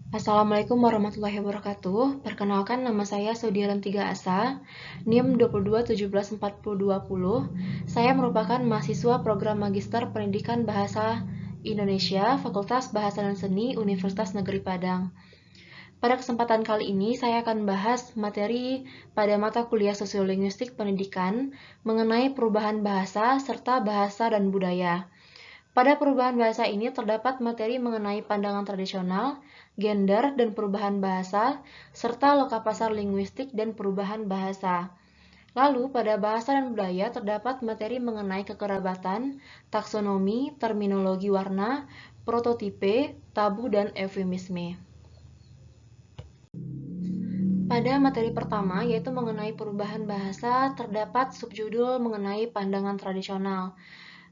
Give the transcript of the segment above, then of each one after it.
Assalamualaikum warahmatullahi wabarakatuh. Perkenalkan, nama saya Saudiran 3 Asa, NIM 22174020. Saya merupakan mahasiswa program Magister Pendidikan Bahasa Indonesia, Fakultas Bahasa dan Seni, Universitas Negeri Padang. Pada kesempatan kali ini, saya akan bahas materi pada mata kuliah Sosiolinguistik Pendidikan mengenai perubahan bahasa serta bahasa dan budaya. Pada perubahan bahasa ini terdapat materi mengenai pandangan tradisional, gender dan perubahan bahasa, serta lokapasar linguistik dan perubahan bahasa. Lalu, pada bahasa dan budaya terdapat materi mengenai kekerabatan, taksonomi, terminologi warna, prototipe, tabu, dan eufemisme. Pada materi pertama, yaitu mengenai perubahan bahasa, terdapat subjudul mengenai pandangan tradisional.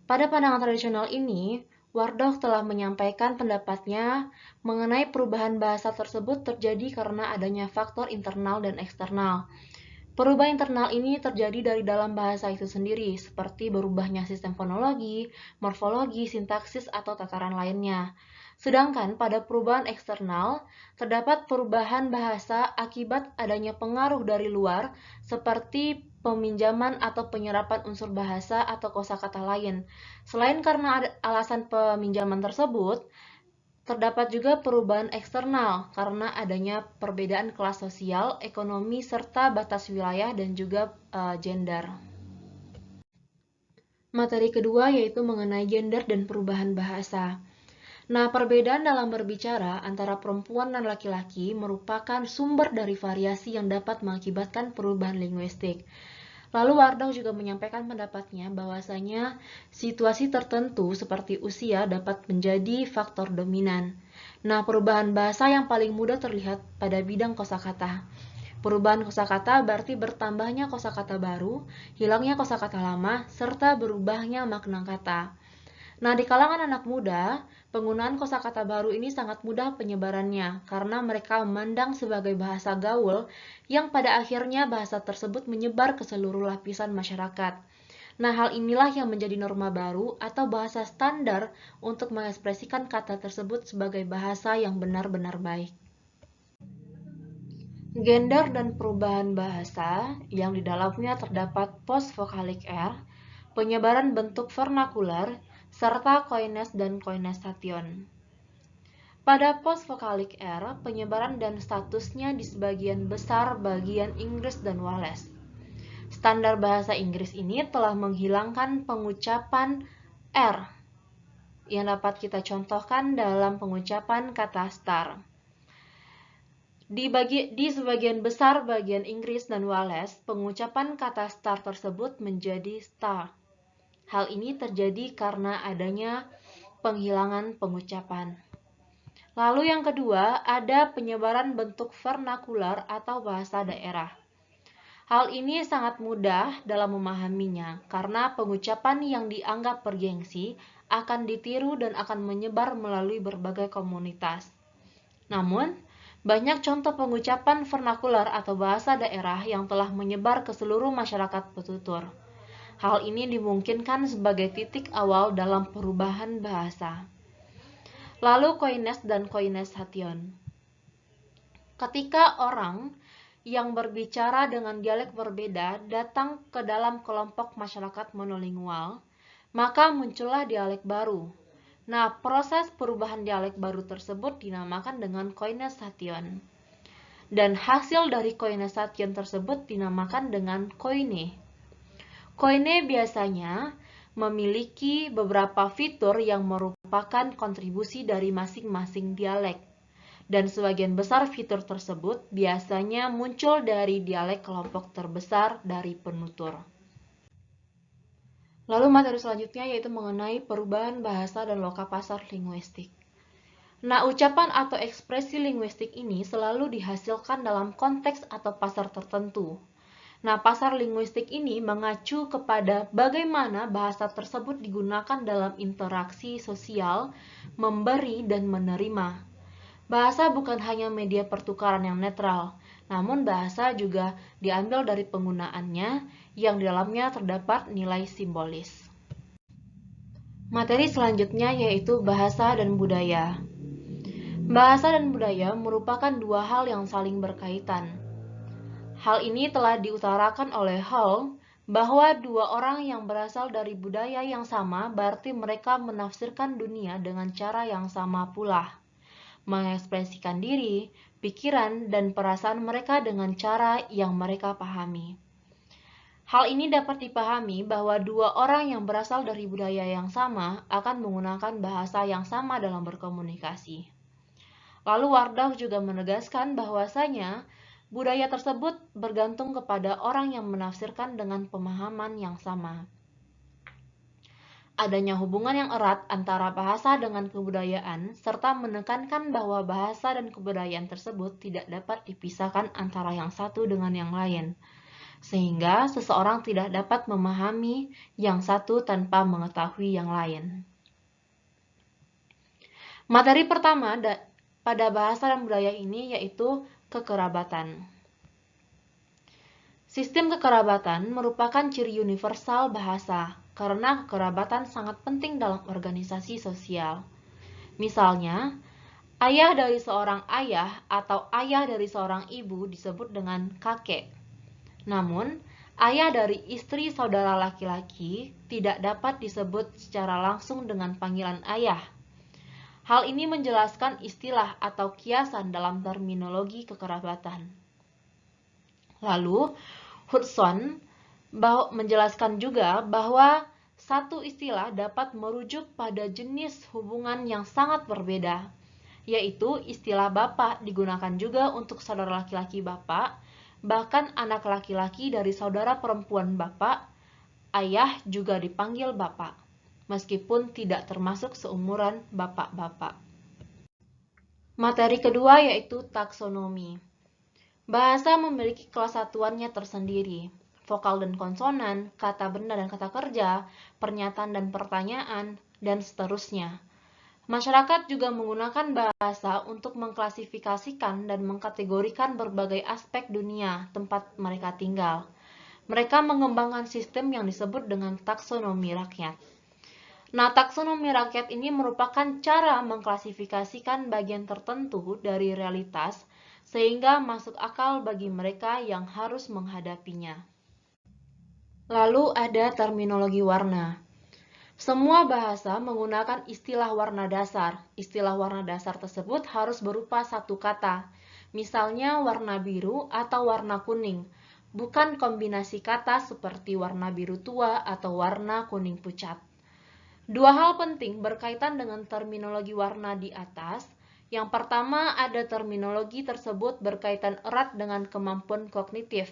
Pada pandangan tradisional ini, Wardog telah menyampaikan pendapatnya mengenai perubahan bahasa tersebut terjadi karena adanya faktor internal dan eksternal. Perubahan internal ini terjadi dari dalam bahasa itu sendiri, seperti berubahnya sistem fonologi, morfologi, sintaksis, atau tataran lainnya. Sedangkan pada perubahan eksternal, terdapat perubahan bahasa akibat adanya pengaruh dari luar, seperti peminjaman atau penyerapan unsur bahasa atau kosakata lain. Selain karena alasan peminjaman tersebut, terdapat juga perubahan eksternal karena adanya perbedaan kelas sosial, ekonomi, serta batas wilayah dan juga gender. Materi kedua yaitu mengenai gender dan perubahan bahasa. Nah, perbedaan dalam berbicara antara perempuan dan laki-laki merupakan sumber dari variasi yang dapat mengakibatkan perubahan linguistik. Lalu Wardog juga menyampaikan pendapatnya bahwasanya situasi tertentu seperti usia dapat menjadi faktor dominan. Nah, perubahan bahasa yang paling mudah terlihat pada bidang kosakata. Perubahan kosakata berarti bertambahnya kosakata baru, hilangnya kosakata lama, serta berubahnya makna kata. Nah, di kalangan anak muda, penggunaan kosakata baru ini sangat mudah penyebarannya karena mereka memandang sebagai bahasa gaul yang pada akhirnya bahasa tersebut menyebar ke seluruh lapisan masyarakat. Nah, hal inilah yang menjadi norma baru atau bahasa standar untuk mengekspresikan kata tersebut sebagai bahasa yang benar-benar baik. Gender dan perubahan bahasa yang di dalamnya terdapat post-vocalic R, penyebaran bentuk vernakular, serta koines dan koinesation. Pada post-vocalic era, penyebaran dan statusnya di sebagian besar bagian Inggris dan Wales. Standar bahasa Inggris ini telah menghilangkan pengucapan R yang dapat kita contohkan dalam pengucapan kata star. Di sebagian besar bagian Inggris dan Wales, pengucapan kata star tersebut menjadi star. Hal ini terjadi karena adanya penghilangan pengucapan. Lalu yang kedua, ada penyebaran bentuk vernakular atau bahasa daerah. Hal ini sangat mudah dalam memahaminya karena pengucapan yang dianggap bergengsi akan ditiru dan akan menyebar melalui berbagai komunitas. Namun, banyak contoh pengucapan vernakular atau bahasa daerah yang telah menyebar ke seluruh masyarakat petutur. Hal ini dimungkinkan sebagai titik awal dalam perubahan bahasa. Lalu koines dan koinesation. Ketika orang yang berbicara dengan dialek berbeda datang ke dalam kelompok masyarakat monolingual, maka muncullah dialek baru. Nah, proses perubahan dialek baru tersebut dinamakan dengan koinesation. Dan hasil dari koinesation tersebut dinamakan dengan koine. Koine biasanya memiliki beberapa fitur yang merupakan kontribusi dari masing-masing dialek. Dan sebagian besar fitur tersebut biasanya muncul dari dialek kelompok terbesar dari penutur. Lalu materi selanjutnya yaitu mengenai perubahan bahasa dan lokapasar linguistik. Nah, ucapan atau ekspresi linguistik ini selalu dihasilkan dalam konteks atau pasar tertentu. Nah, pasar linguistik ini mengacu kepada bagaimana bahasa tersebut digunakan dalam interaksi sosial, memberi dan menerima. Bahasa bukan hanya media pertukaran yang netral, namun bahasa juga diambil dari penggunaannya yang di dalamnya terdapat nilai simbolis. Materi selanjutnya yaitu bahasa dan budaya. Bahasa dan budaya merupakan dua hal yang saling berkaitan. Hal ini telah diutarakan oleh Hall bahwa dua orang yang berasal dari budaya yang sama berarti mereka menafsirkan dunia dengan cara yang sama pula, mengekspresikan diri, pikiran, dan perasaan mereka dengan cara yang mereka pahami. Hal ini dapat dipahami bahwa dua orang yang berasal dari budaya yang sama akan menggunakan bahasa yang sama dalam berkomunikasi. Lalu Wardah juga menegaskan bahwasanya budaya tersebut bergantung kepada orang yang menafsirkan dengan pemahaman yang sama. Adanya hubungan yang erat antara bahasa dengan kebudayaan, serta menekankan bahwa bahasa dan kebudayaan tersebut tidak dapat dipisahkan antara yang satu dengan yang lain, sehingga seseorang tidak dapat memahami yang satu tanpa mengetahui yang lain. Materi pertama pada bahasa dan budaya ini yaitu kekerabatan. Sistem kekerabatan merupakan ciri universal bahasa, karena kekerabatan sangat penting dalam organisasi sosial. Misalnya, ayah dari seorang ayah atau ayah dari seorang ibu disebut dengan kakek. Namun, ayah dari istri saudara laki-laki tidak dapat disebut secara langsung dengan panggilan ayah. Hal ini menjelaskan istilah atau kiasan dalam terminologi kekerabatan. Lalu, Hudson menjelaskan juga bahwa satu istilah dapat merujuk pada jenis hubungan yang sangat berbeda, yaitu istilah bapak digunakan juga untuk saudara laki-laki bapak, bahkan anak laki-laki dari saudara perempuan bapak, ayah juga dipanggil bapak, meskipun tidak termasuk seumuran bapak-bapak. Materi kedua yaitu taksonomi. Bahasa memiliki kelas satuannya tersendiri. Vokal dan konsonan, kata benda dan kata kerja, pernyataan dan pertanyaan, dan seterusnya. Masyarakat juga menggunakan bahasa untuk mengklasifikasikan dan mengkategorikan berbagai aspek dunia tempat mereka tinggal. Mereka mengembangkan sistem yang disebut dengan taksonomi rakyat. Nah, taksonomi rakyat ini merupakan cara mengklasifikasikan bagian tertentu dari realitas sehingga masuk akal bagi mereka yang harus menghadapinya. Lalu ada terminologi warna. Semua bahasa menggunakan istilah warna dasar. Istilah warna dasar tersebut harus berupa satu kata, misalnya warna biru atau warna kuning, bukan kombinasi kata seperti warna biru tua atau warna kuning pucat. Dua hal penting berkaitan dengan terminologi warna di atas. Yang pertama, ada terminologi tersebut berkaitan erat dengan kemampuan kognitif.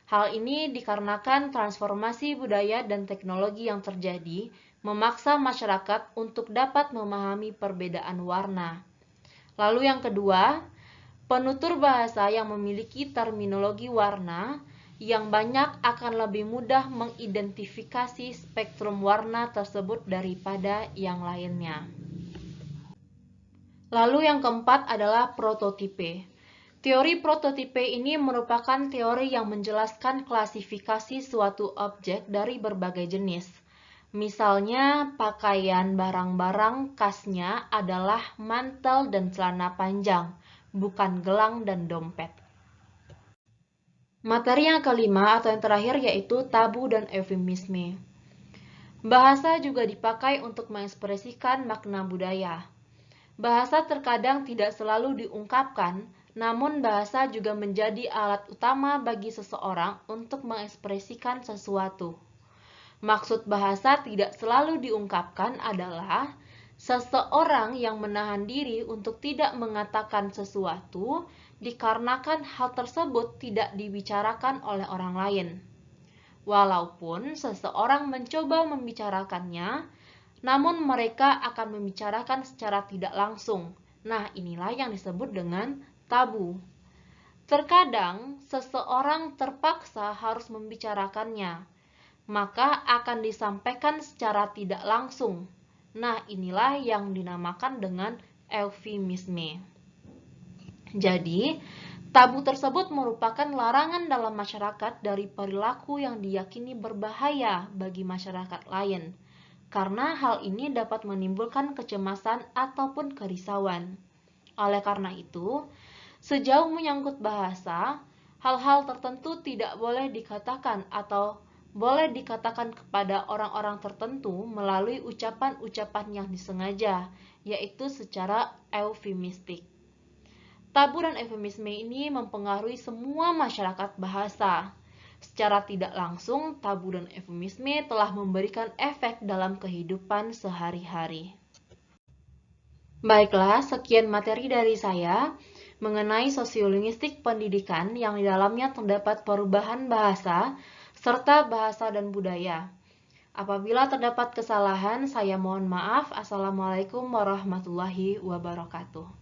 Hal ini dikarenakan transformasi budaya dan teknologi yang terjadi memaksa masyarakat untuk dapat memahami perbedaan warna. Lalu yang kedua, penutur bahasa yang memiliki terminologi warna yang banyak akan lebih mudah mengidentifikasi spektrum warna tersebut daripada yang lainnya. Lalu yang keempat adalah prototipe. Teori prototipe ini merupakan teori yang menjelaskan klasifikasi suatu objek dari berbagai jenis. Misalnya, pakaian barang-barang khasnya adalah mantel dan celana panjang, bukan gelang dan dompet. Materi yang kelima atau yang terakhir yaitu tabu dan eufemisme. Bahasa juga dipakai untuk mengekspresikan makna budaya. Bahasa terkadang tidak selalu diungkapkan, namun bahasa juga menjadi alat utama bagi seseorang untuk mengekspresikan sesuatu. Maksud bahasa tidak selalu diungkapkan adalah seseorang yang menahan diri untuk tidak mengatakan sesuatu dikarenakan hal tersebut tidak dibicarakan oleh orang lain. Walaupun seseorang mencoba membicarakannya, namun mereka akan membicarakan secara tidak langsung. Nah, inilah yang disebut dengan tabu. Terkadang seseorang terpaksa harus membicarakannya, maka akan disampaikan secara tidak langsung. Nah, inilah yang dinamakan dengan eufemisme. Jadi, tabu tersebut merupakan larangan dalam masyarakat dari perilaku yang diyakini berbahaya bagi masyarakat lain, karena hal ini dapat menimbulkan kecemasan ataupun kerisauan. Oleh karena itu, sejauh menyangkut bahasa, hal-hal tertentu tidak boleh dikatakan atau boleh dikatakan kepada orang-orang tertentu melalui ucapan-ucapan yang disengaja, yaitu secara eufemistik. Tabu dan eufemisme ini mempengaruhi semua masyarakat bahasa. Secara tidak langsung, tabu dan eufemisme telah memberikan efek dalam kehidupan sehari-hari. Baiklah, sekian materi dari saya mengenai sosiolinguistik pendidikan yang di dalamnya terdapat perubahan bahasa serta bahasa dan budaya. Apabila terdapat kesalahan, saya mohon maaf. Assalamualaikum warahmatullahi wabarakatuh.